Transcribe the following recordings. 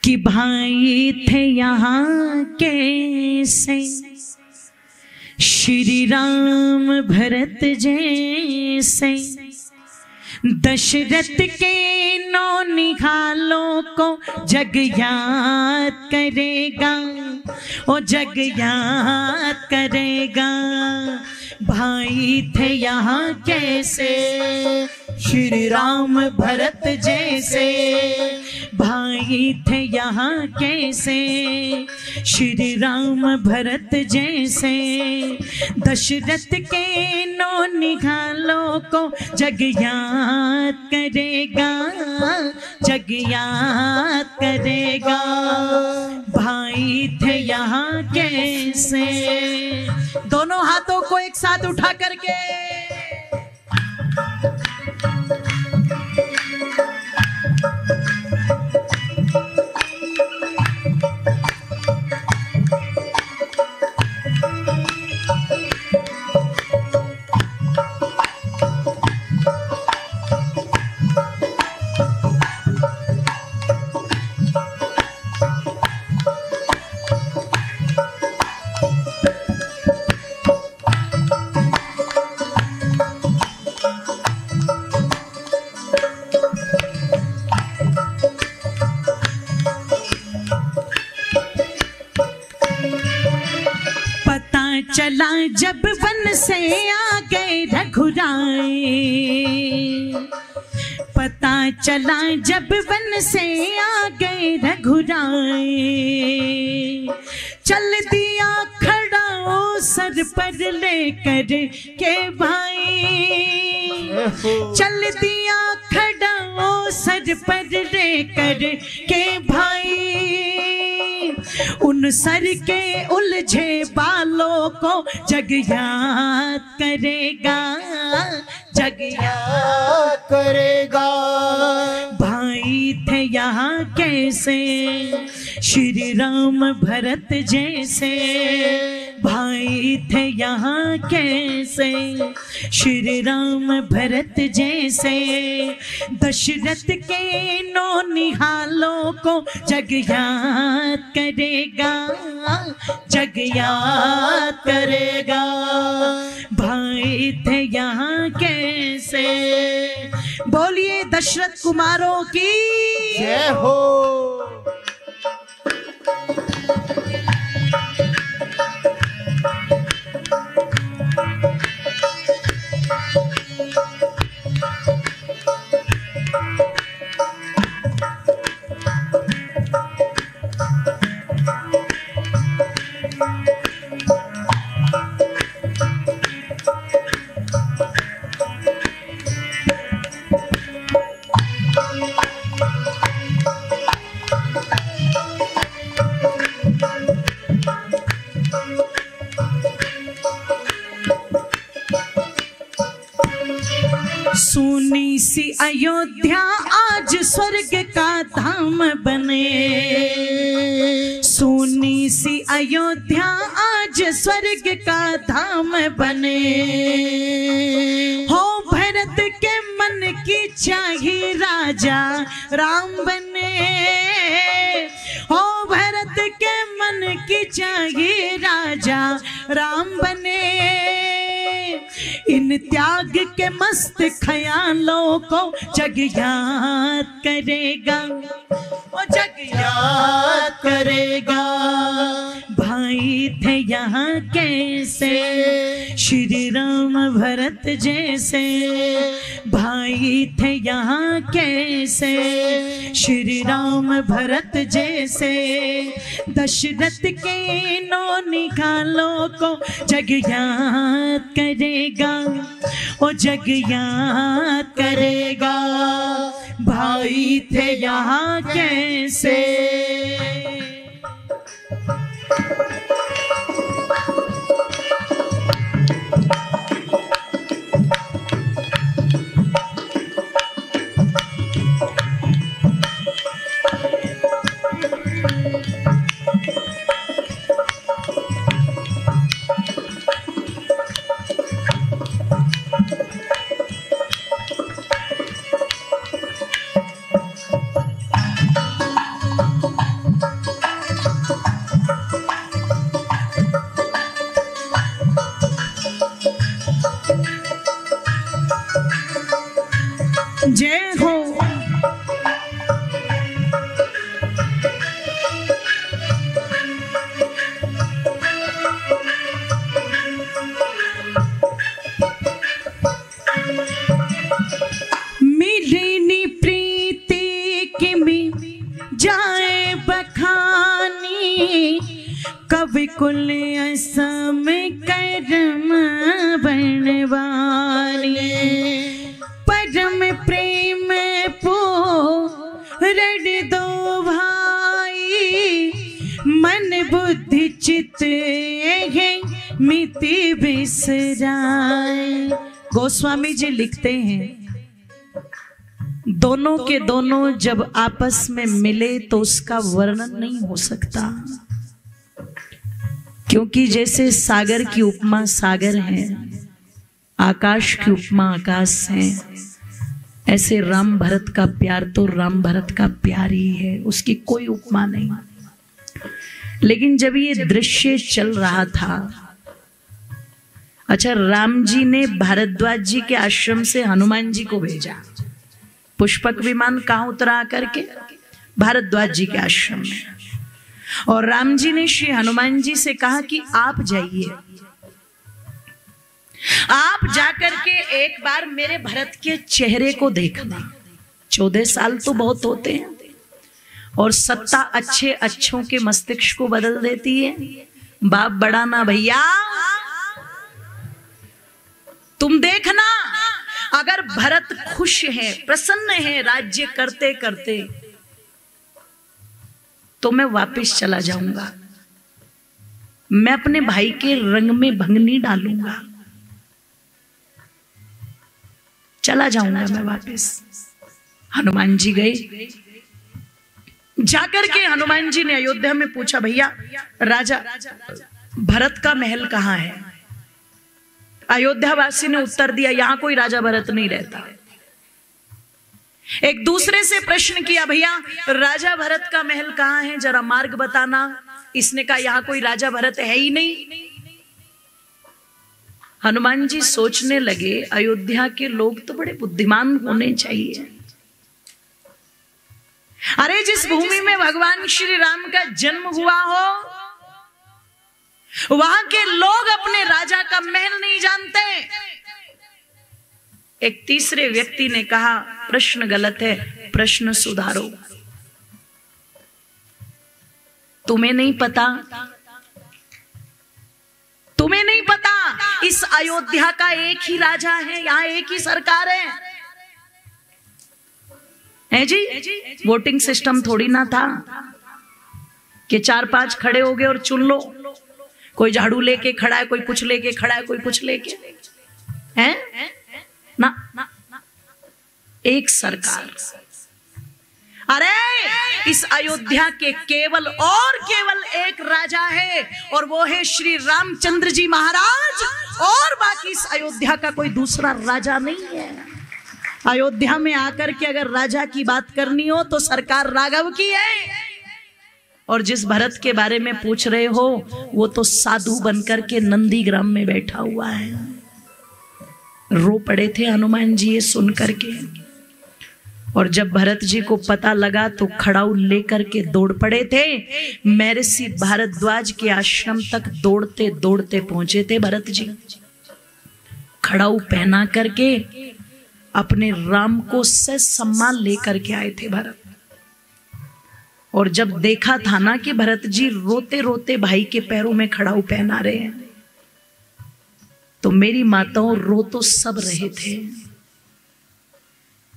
कि भाई थे यहाँ कैसे श्री राम भरत जैसे, दशरथ के नौ निहालों को जग याद करेगा, ओ जग याद करेगा। भाई थे यहाँ कैसे श्री राम भरत जैसे, भाई थे यहाँ कैसे श्री राम भरत जैसे, दशरथ के नौ निहालों को जग याद करेगा, जग याद करेगा। भाई थे यहाँ कैसे। दोनों हाथों को एक साथ उठा करके चला जब वन से आ गए रघुराए, पता चला जब वन से आ गए रघुराए, चल दिया खड़ा ओ सर पर लेकर के भाई, चल दिया खड़ा ओ सर पर लेकर के भाई, उन सर के उलझे बालों को जग याद करेगा, जग याद करेगा। भाई थे यहाँ कैसे श्री राम भरत जैसे, भाई थे यहाँ कैसे श्री राम भरत जैसे, दशरथ के नौ निहालों को जग याद करेगा, जग याद करेगा। भाई थे यहाँ कैसे। बोलिए दशरथ कुमारों की जय हो। सोनी सी अयोध्या आज स्वर्ग का धाम बने, सोनी सी अयोध्या आज स्वर्ग का धाम बने, हो भरत के मन की चाही राजा राम बने, हो भरत के मन की चाही राजा राम बने, इन त्याग के मस्त ख्यालों को जग याद करेगा, ओ जग याद करेगा। भाई थे यहाँ कैसे श्री राम भरत जैसे, भाई थे यहाँ कैसे श्री राम भरत जैसे, दशरथ के नौ निहालों को जग याद करेगा, ओ जग याद करेगा। भाई थे यहाँ कैसे। जाए बखानी, कवि कुल असम करम बनवानी। परम प्रेम पो रड़ दो भाई, मन बुद्धि चित्त मिति बिसराए। गोस्वामी जी लिखते हैं, दोनों के दोनों जब आपस में मिले तो उसका वर्णन नहीं हो सकता, क्योंकि जैसे सागर की उपमा सागर है, आकाश की उपमा आकाश है, ऐसे राम भरत का प्यार तो राम भरत का प्यार ही है, उसकी कोई उपमा नहीं। लेकिन जब ये दृश्य चल रहा था, अच्छा, राम जी ने भारद्वाज जी के आश्रम से हनुमान जी को भेजा, पुष्पक विमान कहाँ उतरा करके? भारद्वाज जी के आश्रम में। और राम जी ने श्री हनुमान जी से कहा कि आप जाइए, आप जाकर के एक बार मेरे भरत के चेहरे को देखना। 14 साल तो बहुत होते हैं, और सत्ता अच्छे अच्छों के मस्तिष्क को बदल देती है। बाप बड़ा ना भैया, तुम देखना, अगर भरत खुश है, प्रसन्न है राज्य करते करते, तो मैं वापस चला जाऊंगा, मैं अपने भाई के रंग में भंग नहीं डालूंगा, चला जाऊंगा मैं वापस। हनुमान जी गए, जाकर के हनुमान जी ने अयोध्या में पूछा, भैया राजा भरत का महल कहाँ है? अयोध्यावासी ने उत्तर दिया, यहां कोई राजा भरत नहीं रहता। एक दूसरे से प्रश्न किया, भैया राजा भरत का महल कहाँ है, जरा मार्ग बताना। इसने कहा, यहां कोई राजा भरत है ही नहीं। हनुमान जी सोचने लगे, अयोध्या के लोग तो बड़े बुद्धिमान होने चाहिए। अरे जिस भूमि में भगवान श्री राम का जन्म हुआ हो, वहां के लोग अपने राजा का महल नहीं जानते। एक तीसरे व्यक्ति ने कहा, प्रश्न गलत है, प्रश्न सुधारो। तुम्हें नहीं पता, तुम्हें नहीं पता इस अयोध्या का एक ही राजा है, यहां एक ही सरकार है जी। वोटिंग सिस्टम थोड़ी ना था कि 4-5 खड़े हो गए और चुन लो। कोई झाड़ू लेके खड़ा है, कोई कुछ लेके खड़ा है, कोई कुछ लेके है ना, एक सरकार। अरे इस अयोध्या के केवल और केवल एक राजा है, और वो है श्री रामचंद्र जी महाराज, और बाकी इस अयोध्या का कोई दूसरा राजा नहीं है। अयोध्या में आकर के अगर राजा की बात करनी हो तो सरकार राघव की है, और जिस भरत के बारे में पूछ रहे हो वो तो साधु बनकर के नंदीग्राम में बैठा हुआ है। रो पड़े थे हनुमान जी ये सुन करके, और जब भरत जी को पता लगा तो खड़ाऊ लेकर के दौड़ पड़े थे। महर्षि भारद्वाज के आश्रम तक दौड़ते दौड़ते पहुंचे थे भरत जी। खड़ाऊ पहना करके अपने राम को से सम्मान लेकर के आए थे भरत। और जब देखा था ना कि भरत जी रोते रोते भाई के पैरों में खड़ाऊ पहना रहे हैं, तो मेरी माताओं रो तो सब रहे थे,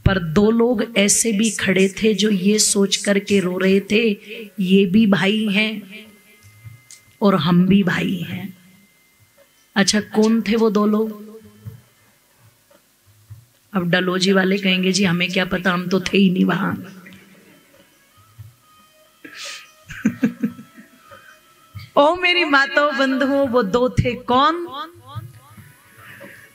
पर 2 लोग ऐसे भी खड़े थे जो ये सोच करके रो रहे थे, ये भी भाई हैं और हम भी भाई हैं। अच्छा, कौन थे वो 2 लोग? अब डलोजी वाले कहेंगे जी हमें क्या पता, हम तो थे ही नहीं वहां। ओ मेरी माताओं बंधुओं, वो 2 थे, कौन?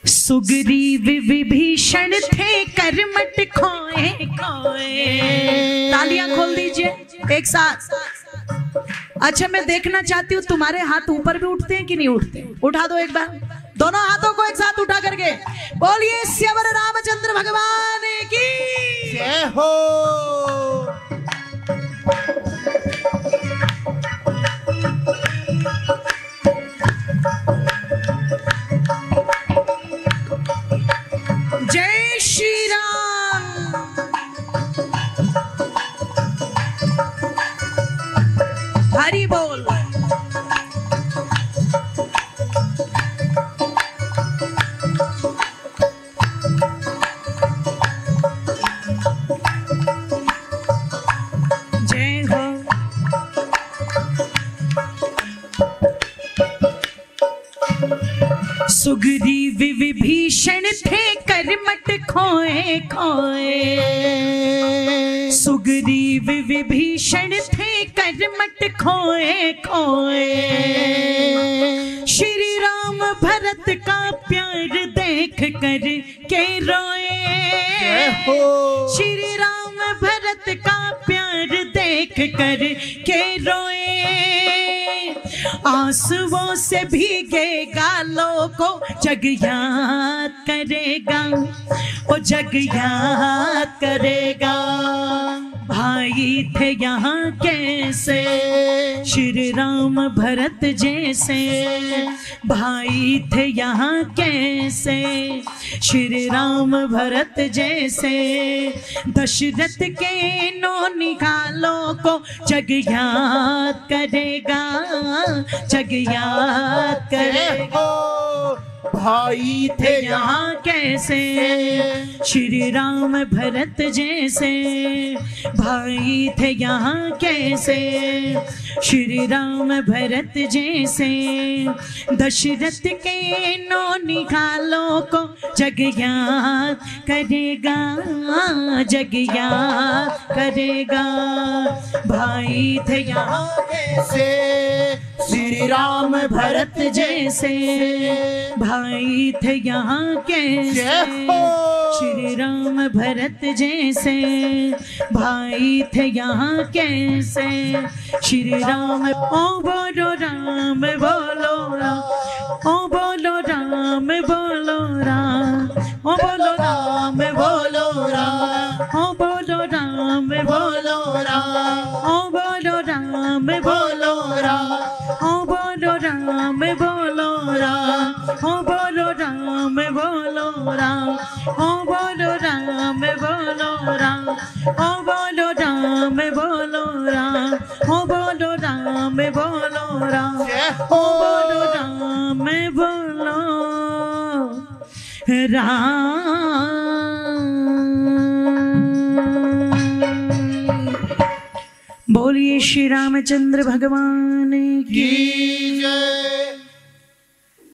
सुग्रीव विभीषण थे करमट खोए खोए। तालियां खोल दीजिए एक साथ। अच्छा, मैं देखना चाहती हूँ तुम्हारे हाथ ऊपर भी उठते हैं कि नहीं उठते? उठा दो एक बार, दोनों हाथों को एक साथ उठा करके बोलिए स्यवर रामचंद्र भगवान की जय हो। जय श्री राम। हरि बोल। जय हो। सुग्रीव विभीषण थे कर्मठ खोए खोए, सुग्रीव विभीषण थे कर्मठ खोए खोए। श्री राम भरत का प्यार देख कर के रोए, श्री राम भरत का प्यार देख कर के रोए। आंसुओं से भीगे गालों को जग याद करेगा, ओ जग याद करेगा। भाई थे यहाँ कैसे श्री राम भरत जैसे, भाई थे यहाँ कैसे श्री राम भरत जैसे। दशरथ के नौ निकालों को जग याद करेगा, जग याद करेगा। भाई थे यहाँ कैसे श्री राम भरत जैसे, भाई थे यहाँ कैसे श्री राम भरत जैसे। दशरथ के नौ निकालों को जग याद करेगा, जग याद करेगा। भाई थे यहाँ कैसे श्री राम भरत जैसे, भाई थे यहाँ कैसे श्री राम भरत जैसे। भाई थे यहाँ कैसे श्री राम। ओ बोलो राम बोलो राम, ओ बोलो राम बोलो राम, ओ बोलो राम बोलो राम, ओ बोलो राम बोलो राम, ओ बोलो राम बोलो राम, ओ बोलो राम बोलो राम, ओ बोलो राम बोलो राम, ओ बोलो राम बोलो राम, ओ बोलो राम बोलो राम, ओ बोलो राम बोलो राम, ओ बोलो राम बोलो राम। बोलिए श्री रामचंद्र भगवान की जय।